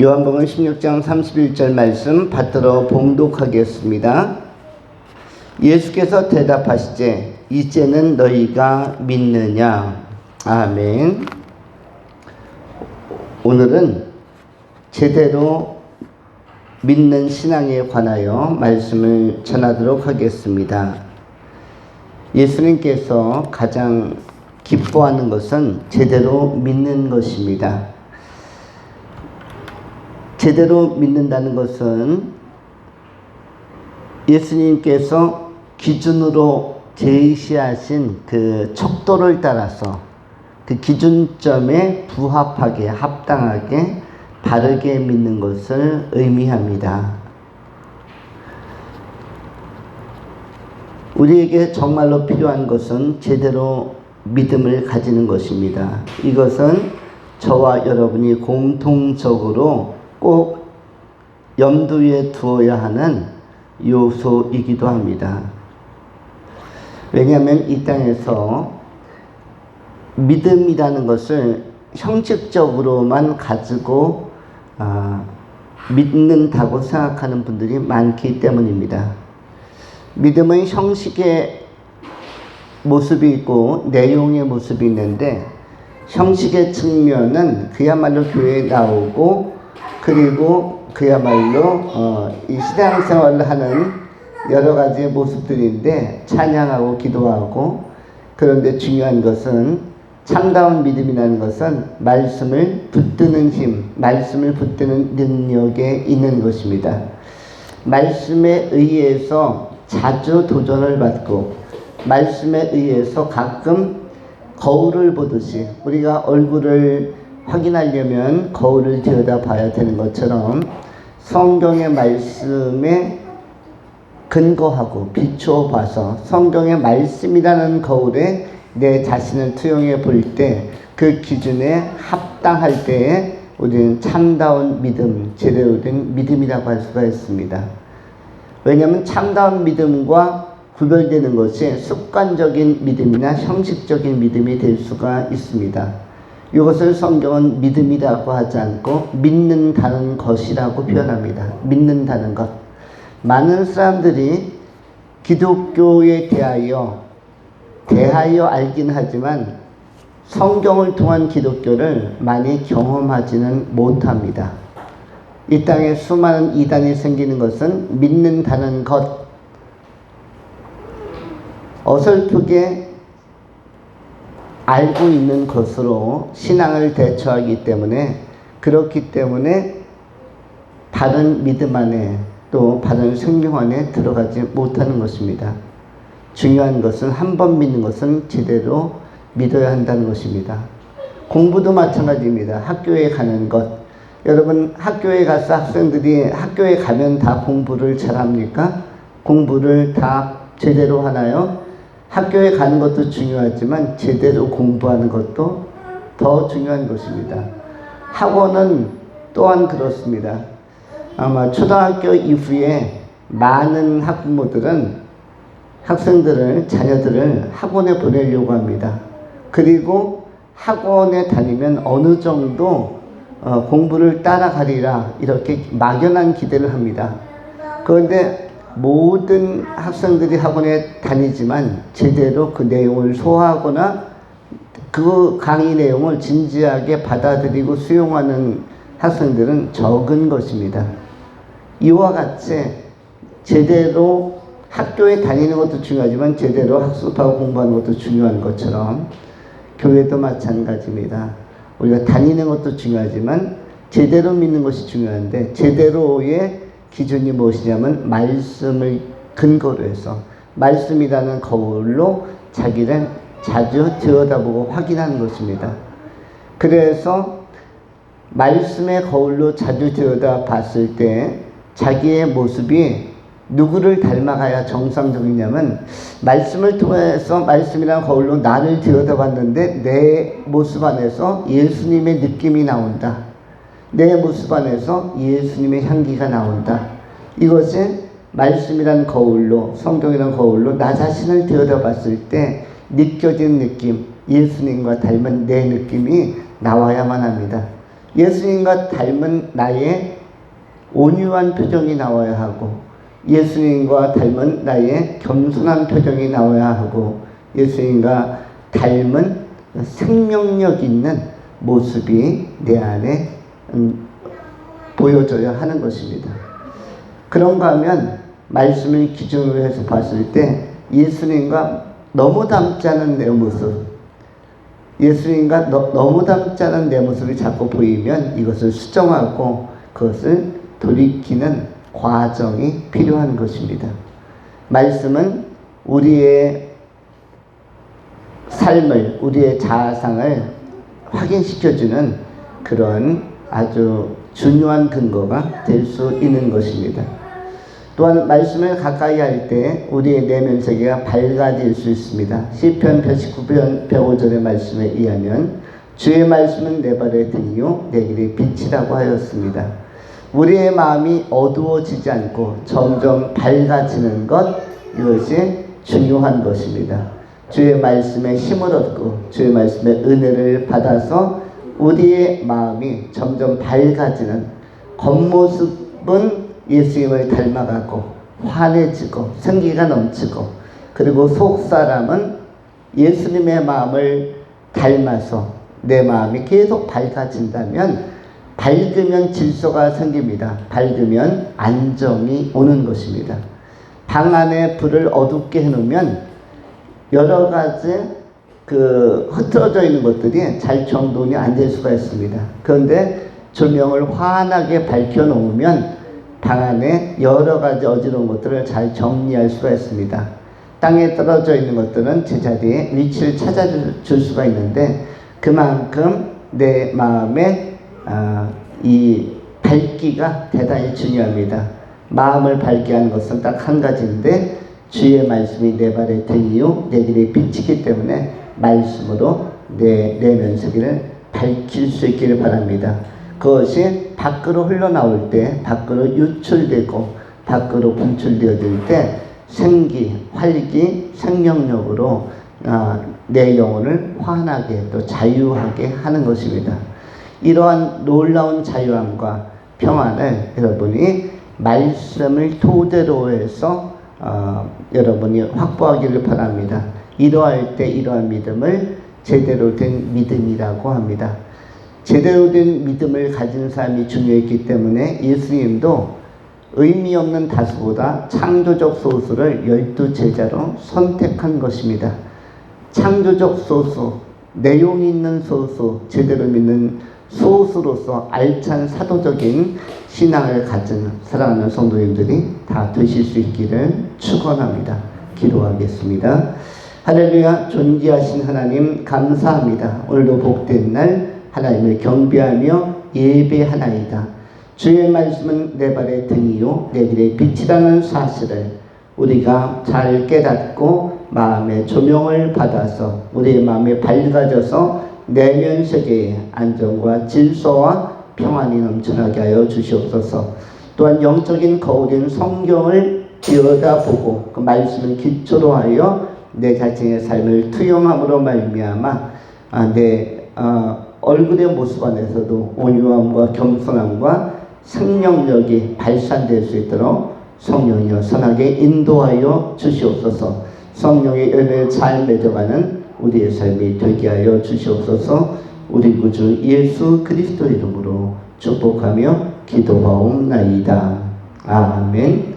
요한복음 16장 31절 말씀 받들어 봉독하겠습니다. 예수께서 대답하시되 이제는 너희가 믿느냐. 아멘. 오늘은 제대로 믿는 신앙에 관하여 말씀을 전하도록 하겠습니다. 예수님께서 가장 기뻐하는 것은 제대로 믿는 것입니다. 제대로 믿는다는 것은 예수님께서 기준으로 제시하신 그 척도를 따라서 그 기준점에 부합하게, 합당하게, 바르게 믿는 것을 의미합니다. 우리에게 정말로 필요한 것은 제대로 믿음을 가지는 것입니다. 이것은 저와 여러분이 공통적으로 꼭 염두에 두어야 하는 요소이기도 합니다. 왜냐하면 이 땅에서 믿음이라는 것을 형식적으로만 가지고 믿는다고 생각하는 분들이 많기 때문입니다. 믿음은 형식의 모습이 있고 내용의 모습이 있는데, 형식의 측면은 그야말로 교회에 나오고 그리고 그야말로 이 신앙생활을 하는 여러 가지의 모습들인데, 찬양하고 기도하고, 그런데 중요한 것은 참다운 믿음이라는 것은 말씀을 붙드는 힘, 말씀을 붙드는 능력에 있는 것입니다. 말씀에 의해서 자주 도전을 받고, 말씀에 의해서 가끔 거울을 보듯이 우리가 얼굴을 확인하려면 거울을 들여다봐야 되는 것처럼 성경의 말씀에 근거하고 비추어 봐서 성경의 말씀이라는 거울에 내 자신을 투영해 볼 때, 그 기준에 합당할 때에 우리는 참다운 믿음, 제대로 된 믿음이라고 할 수가 있습니다. 왜냐하면 참다운 믿음과 구별되는 것이 습관적인 믿음이나 형식적인 믿음이 될 수가 있습니다. 이것을 성경은 믿음이라고 하지 않고 믿는다는 것이라고 표현합니다. 믿는다는 것. 많은 사람들이 기독교에 대하여 알긴 하지만 성경을 통한 기독교를 많이 경험하지는 못합니다. 이 땅에 수많은 이단이 생기는 것은 믿는다는 것, 어설프게 알고 있는 것으로 신앙을 대처하기 때문에, 그렇기 때문에 바른 믿음 안에 또 바른 생명 안에 들어가지 못하는 것입니다. 중요한 것은 한 번 믿는 것은 제대로 믿어야 한다는 것입니다. 공부도 마찬가지입니다. 학교에 가는 것. 여러분, 학교에 가서 학생들이 학교에 가면 다 공부를 잘합니까? 공부를 다 제대로 하나요? 학교에 가는 것도 중요하지만 제대로 공부하는 것도 더 중요한 것입니다. 학원은 또한 그렇습니다. 아마 초등학교 이후에 많은 학부모들은 학생들을, 자녀들을 학원에 보내려고 합니다. 그리고 학원에 다니면 어느 정도 공부를 따라가리라, 이렇게 막연한 기대를 합니다. 그런데 모든 학생들이 학원에 다니지만 제대로 그 내용을 소화하거나 그 강의 내용을 진지하게 받아들이고 수용하는 학생들은 적은 것입니다. 이와 같이 제대로 학교에 다니는 것도 중요하지만 제대로 학습하고 공부하는 것도 중요한 것처럼 교회도 마찬가지입니다. 우리가 다니는 것도 중요하지만 제대로 믿는 것이 중요한데, 제대로의 기준이 무엇이냐면 말씀을 근거로 해서 말씀이라는 거울로 자기를 자주 들여다보고 확인하는 것입니다. 그래서 말씀의 거울로 자주 들여다봤을 때 자기의 모습이 누구를 닮아가야 정상적이냐면, 말씀을 통해서 말씀이라는 거울로 나를 들여다봤는데 내 모습 안에서 예수님의 느낌이 나온다. 내 모습 안에서 예수님의 향기가 나온다. 이것이 말씀이란 거울로, 성경이란 거울로 나 자신을 들여다봤을 때 느껴지는 느낌, 예수님과 닮은 내 느낌이 나와야만 합니다. 예수님과 닮은 나의 온유한 표정이 나와야 하고, 예수님과 닮은 나의 겸손한 표정이 나와야 하고, 예수님과 닮은 생명력 있는 모습이 내 안에 보여져야 하는 것입니다. 그런가 하면 말씀을 기준으로 해서 봤을 때 예수님과 너무 닮지 않은 내 모습, 예수님과 너무 닮지 않은 내 모습이 자꾸 보이면 이것을 수정하고 그것을 돌이키는 과정이 필요한 것입니다. 말씀은 우리의 삶을, 우리의 자아상을 확인시켜주는 그런 아주 중요한 근거가 될 수 있는 것입니다. 또한 말씀을 가까이 할 때 우리의 내면 세계가 밝아질 수 있습니다. 시편 119편 105절의 말씀에 의하면 주의 말씀은 내 발의 등이요 내 길의 빛이라고 하였습니다. 우리의 마음이 어두워지지 않고 점점 밝아지는 것, 이것이 중요한 것입니다. 주의 말씀에 힘을 얻고 주의 말씀의 은혜를 받아서 우리의 마음이 점점 밝아지는, 겉모습은 예수님을 닮아가고 환해지고 생기가 넘치고, 그리고 속사람은 예수님의 마음을 닮아서 내 마음이 계속 밝아진다면, 밝으면 질서가 생깁니다. 밝으면 안정이 오는 것입니다. 방 안에 불을 어둡게 해놓으면 여러 가지 흐트러져 있는 것들이 잘 정돈이 안 될 수가 있습니다. 그런데 조명을 환하게 밝혀 놓으면 방 안에 여러 가지 어지러운 것들을 잘 정리할 수가 있습니다. 땅에 떨어져 있는 것들은 제자리에 위치를 찾아줄 수가 있는데, 그만큼 내 마음에 이 밝기가 대단히 중요합니다. 마음을 밝게 하는 것은 딱 한 가지인데, 주의 말씀이 내 발의 등이요 내 길의 빛이기 때문에 말씀으로 내 내면 세계를 밝힐 수 있기를 바랍니다. 그것이 밖으로 흘러나올 때, 밖으로 유출되고 밖으로 분출되어질 때 생기, 활기, 생명력으로 내 영혼을 환하게 또 자유하게 하는 것입니다. 이러한 놀라운 자유함과 평안을 여러분이 말씀을 토대로 해서 여러분이 확보하기를 바랍니다. 이러할 때 이러한 믿음을 제대로 된 믿음이라고 합니다. 제대로 된 믿음을 가진 사람이 중요했기 때문에 예수님도 의미 없는 다수보다 창조적 소수를 12제자로 선택한 것입니다. 창조적 소수, 내용 있는 소수, 제대로 믿는 소수로서 알찬 사도적인 신앙을 가진 사랑하는 성도님들이 다 되실 수 있기를 축원합니다. 기도하겠습니다. 할렐루야. 존귀하신 하나님 감사합니다. 오늘도 복된 날 하나님을 경배하며 예배하나이다. 주의 말씀은 내 발의 등이요 내 길의 빛이라는 사실을 우리가 잘 깨닫고 마음의 조명을 받아서 우리의 마음이 밝아져서 내면 세계에 안정과 질서와 평안이 넘쳐나게 하여 주시옵소서. 또한 영적인 거울인 성경을 들여다보고 그 말씀을 기초로 하여 내 자신의 삶을 투영함으로 말미암아 내 얼굴의 모습 안에서도 온유함과 겸손함과 생명력이 발산될 수 있도록 성령이여 선하게 인도하여 주시옵소서. 성령의 은혜를 잘 맺어가는 우리의 삶이 되게 하여 주시옵소서. 우리 구주 예수 그리스도 이름으로 축복하며 기도하옵나이다. 아멘.